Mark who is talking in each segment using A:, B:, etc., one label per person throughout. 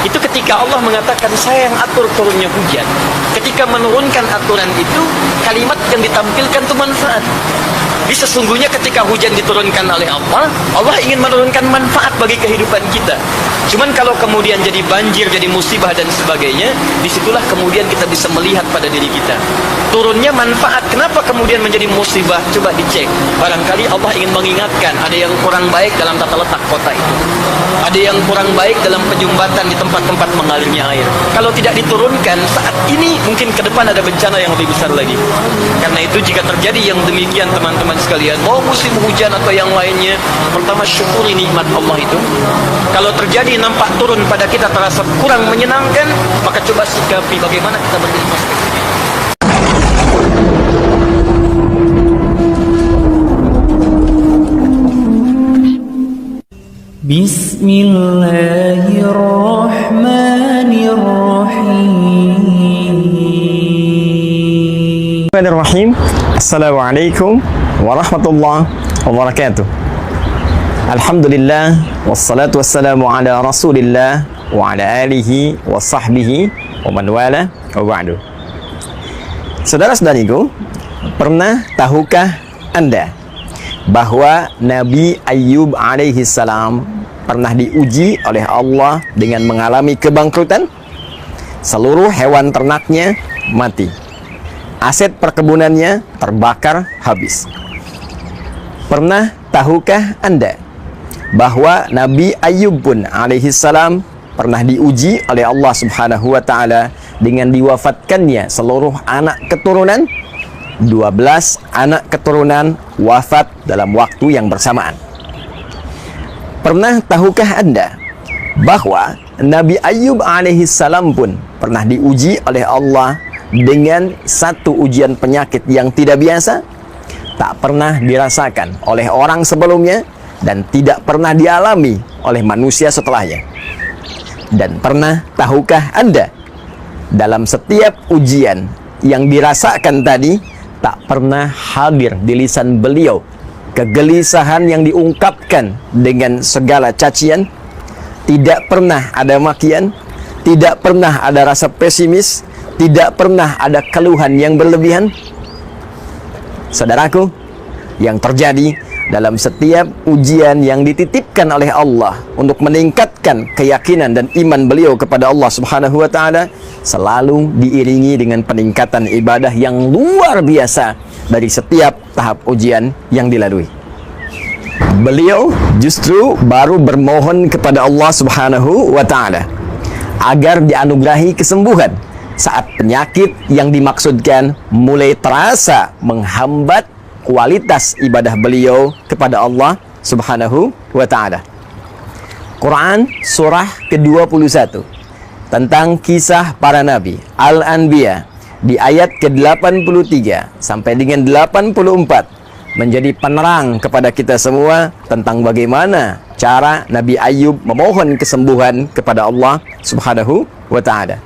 A: Itu ketika Allah mengatakan saya yang atur turunnya hujan. Ketika menurunkan aturan itu, kalimat yang ditampilkan itu manfaat. Jadi sesungguhnya ketika hujan diturunkan oleh Allah, Allah ingin menurunkan manfaat bagi kehidupan kita. Cuman kalau kemudian jadi banjir, jadi musibah dan sebagainya, disitulah kemudian kita bisa melihat pada diri kita. Turunnya manfaat, kenapa kemudian menjadi musibah? Coba dicek. Barangkali Allah ingin mengingatkan, ada yang kurang baik dalam tata letak kota itu. Ada yang kurang baik dalam penyumbatan di tempat-tempat mengalirnya air. Kalau tidak diturunkan, saat ini mungkin ke depan ada bencana yang lebih besar lagi. Karena itu jika terjadi yang demikian teman-teman sekalian, mau musim hujan atau yang lainnya, pertama syukuri nikmat Allah itu. Kalau terjadi nampak turun pada kita terasa kurang menyenangkan, maka coba sikapi bagaimana kita berintrospeksi.
B: Bismillahirrahmanirrahim. Assalamualaikum warahmatullahi wabarakatuh. Alhamdulillah wassalatu wassalamu ala Rasulillah wa ala alihi wa sahbihi wa man wala wa ba'du. Saudara-saudariku, pernah tahukah Anda bahwa Nabi Ayyub alaihi salam pernah diuji oleh Allah dengan mengalami kebangkrutan? Seluruh hewan ternaknya mati. Aset perkebunannya terbakar habis. Pernah tahukah Anda bahwa Nabi Ayyub pun alaihi salam pernah diuji oleh Allah Subhanahu wa taala dengan diwafatkannya seluruh anak keturunan? 12 anak keturunan wafat dalam waktu yang bersamaan. Pernah tahukah Anda bahwa Nabi Ayyub alaihi salam pun pernah diuji oleh Allah dengan satu ujian penyakit yang tidak biasa, tak pernah dirasakan oleh orang sebelumnya dan tidak pernah dialami oleh manusia setelahnya. Dan pernah tahukah Anda, dalam setiap ujian yang dirasakan tadi, tak pernah hadir di lisan beliau kegelisahan yang diungkapkan dengan segala cacian, tidak pernah ada makian, tidak pernah ada rasa pesimis, tidak pernah ada keluhan yang berlebihan. Saudaraku, yang terjadi dalam setiap ujian yang dititipkan oleh Allah untuk meningkatkan keyakinan dan iman beliau kepada Allah Subhanahu wa taala selalu diiringi dengan peningkatan ibadah yang luar biasa dari setiap tahap ujian yang dilalui. Beliau justru baru bermohon kepada Allah Subhanahu wa taala agar dianugerahi kesembuhan saat penyakit yang dimaksudkan mulai terasa menghambat kualitas ibadah beliau kepada Allah Subhanahu wa taala. Quran surah ke-21 tentang kisah para nabi Al-Anbiya di ayat ke-83 sampai dengan 84 menjadi penerang kepada kita semua tentang bagaimana cara Nabi Ayyub memohon kesembuhan kepada Allah Subhanahu wa taala.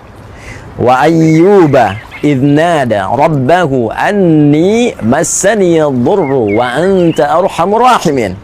B: Wa ayyuba idh nada rabbahu anni massani dhurru wa anta arhamur rahimin.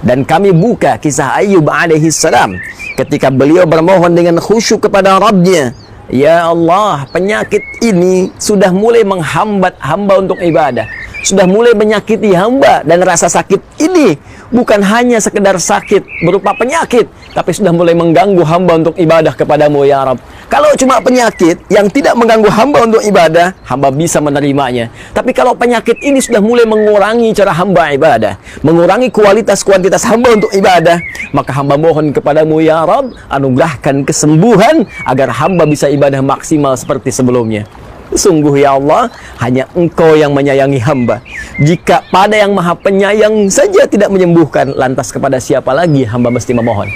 B: Dan kami buka kisah Ayyub alaihi salam ketika beliau bermohon dengan khusyuk kepada Rabbnya, ya Allah, penyakit ini sudah mulai menghambat hamba untuk ibadah, sudah mulai menyakiti hamba, dan rasa sakit ini bukan hanya sekedar sakit berupa penyakit, tapi sudah mulai mengganggu hamba untuk ibadah kepadamu ya Rabb. Kalau cuma penyakit yang tidak mengganggu hamba untuk ibadah, hamba bisa menerimanya. Tapi kalau penyakit ini sudah mulai mengurangi cara hamba ibadah, mengurangi kualitas hamba untuk ibadah, maka hamba mohon kepadamu ya Rabb, anugerahkan kesembuhan agar hamba bisa ibadah maksimal seperti sebelumnya. Sungguh ya Allah, hanya Engkau yang menyayangi hamba. Jika pada yang maha penyayang saja tidak menyembuhkan, lantas kepada siapa lagi hamba mesti memohon?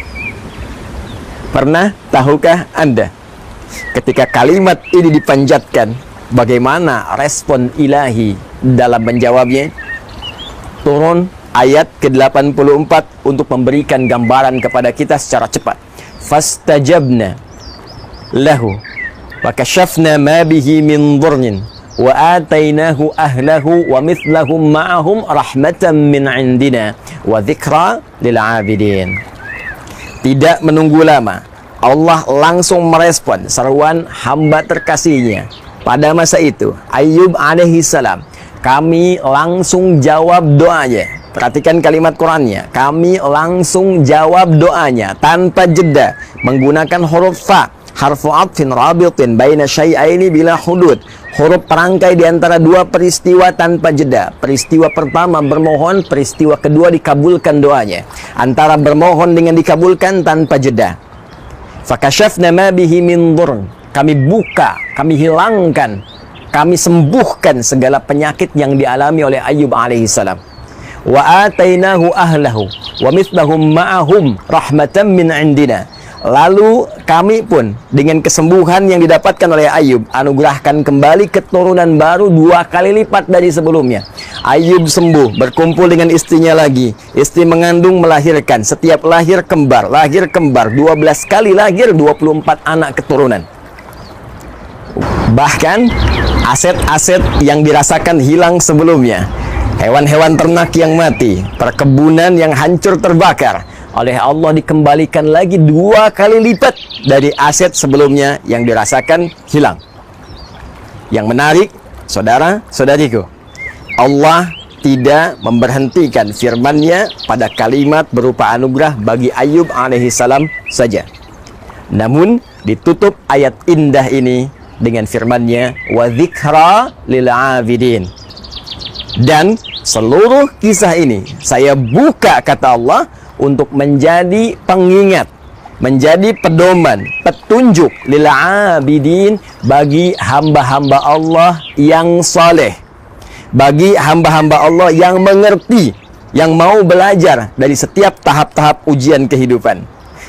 B: Pernah tahukah Anda, ketika kalimat ini dipanjatkan, bagaimana respon ilahi dalam menjawabnya? Turun ayat ke-84 untuk memberikan gambaran kepada kita secara cepat. Fastajabna lahu wa kashafna ma bihi min dhurrin wa atainahu ahlahu wa mithlahum ma'ahum rahmatan min indina wa dzikra lil 'abidin. Tidak menunggu lama, Allah langsung merespon seruan hamba terkasihnya. Pada masa itu, Ayyub alaihi salam, kami langsung jawab doanya. Perhatikan kalimat Qurannya. Kami langsung jawab doanya tanpa jeda menggunakan huruf fa, harfu atfin rabitin baina syai'aini bila hudud. Huruf perangkai di antara dua peristiwa tanpa jeda. Peristiwa pertama bermohon, peristiwa kedua dikabulkan doanya. Antara bermohon dengan dikabulkan tanpa jeda. Fakashafna ma bihi min dhurr. Kami buka, kami hilangkan, kami sembuhkan segala penyakit yang dialami oleh Ayyub alaihissalam. Wa atainahu ahlahu wa mithlahum ma'ahum rahmatan min indina. Lalu kami pun dengan kesembuhan yang didapatkan oleh Ayyub anugerahkan kembali keturunan baru 2 kali lipat dari sebelumnya. Ayyub sembuh, berkumpul dengan istrinya lagi. Istri mengandung, melahirkan. Setiap lahir kembar, 12 kali lahir, 24 anak keturunan. Bahkan aset-aset yang dirasakan hilang sebelumnya, hewan-hewan ternak yang mati, perkebunan yang hancur terbakar, oleh Allah dikembalikan lagi 2 kali lipat dari aset sebelumnya yang dirasakan hilang. Yang menarik, saudara-saudariku, Allah tidak memberhentikan firman-Nya pada kalimat berupa anugerah bagi Ayyub alaihissalam saja. Namun ditutup ayat indah ini dengan firman-Nya wa dzikra lil abidin. Dan seluruh kisah ini saya buka, kata Allah, untuk menjadi pengingat, menjadi pedoman, petunjuk lil abidin bagi hamba-hamba Allah yang saleh, bagi hamba-hamba Allah yang mengerti, yang mau belajar dari setiap tahap-tahap ujian kehidupan.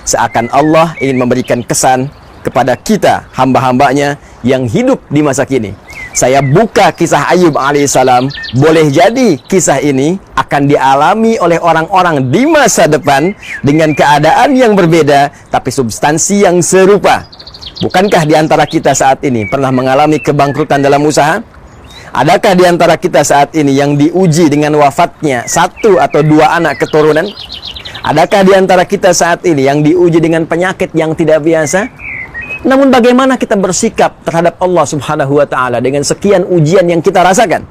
B: Seakan Allah ingin memberikan kesan kepada kita, hamba-hambanya yang hidup di masa kini. Saya buka kisah Ayyub alaihissalam, boleh jadi kisah ini akan dialami oleh orang-orang di masa depan dengan keadaan yang berbeda, tapi substansi yang serupa. Bukankah di antara kita saat ini pernah mengalami kebangkrutan dalam usaha? Adakah di antara kita saat ini yang diuji dengan wafatnya 1 atau 2 anak keturunan? Adakah di antara kita saat ini yang diuji dengan penyakit yang tidak biasa? Namun bagaimana kita bersikap terhadap Allah Subhanahu wa Ta'ala dengan sekian ujian yang kita rasakan?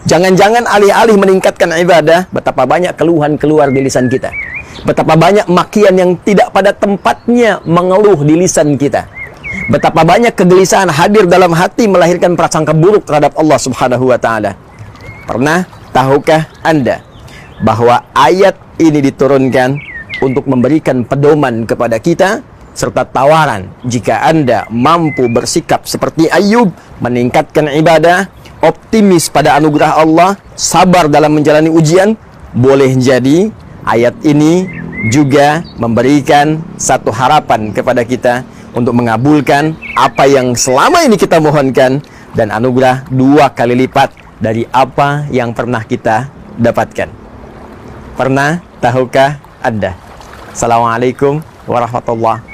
B: Jangan-jangan alih-alih meningkatkan ibadah, betapa banyak keluhan keluar di lisan kita. Betapa banyak makian yang tidak pada tempatnya mengeluh di lisan kita. Betapa banyak kegelisahan hadir dalam hati melahirkan prasangka buruk terhadap Allah Subhanahu wa Ta'ala. Pernah tahukah Anda bahwa ayat ini diturunkan untuk memberikan pedoman kepada kita serta tawaran jika Anda mampu bersikap seperti Ayyub, meningkatkan ibadah, optimis pada anugerah Allah, sabar dalam menjalani ujian, boleh jadi ayat ini juga memberikan satu harapan kepada kita untuk mengabulkan apa yang selama ini kita mohonkan dan anugerah 2 kali lipat dari apa yang pernah kita dapatkan. Pernah tahukah Anda? Assalamualaikum warahmatullahi wabarakatuh.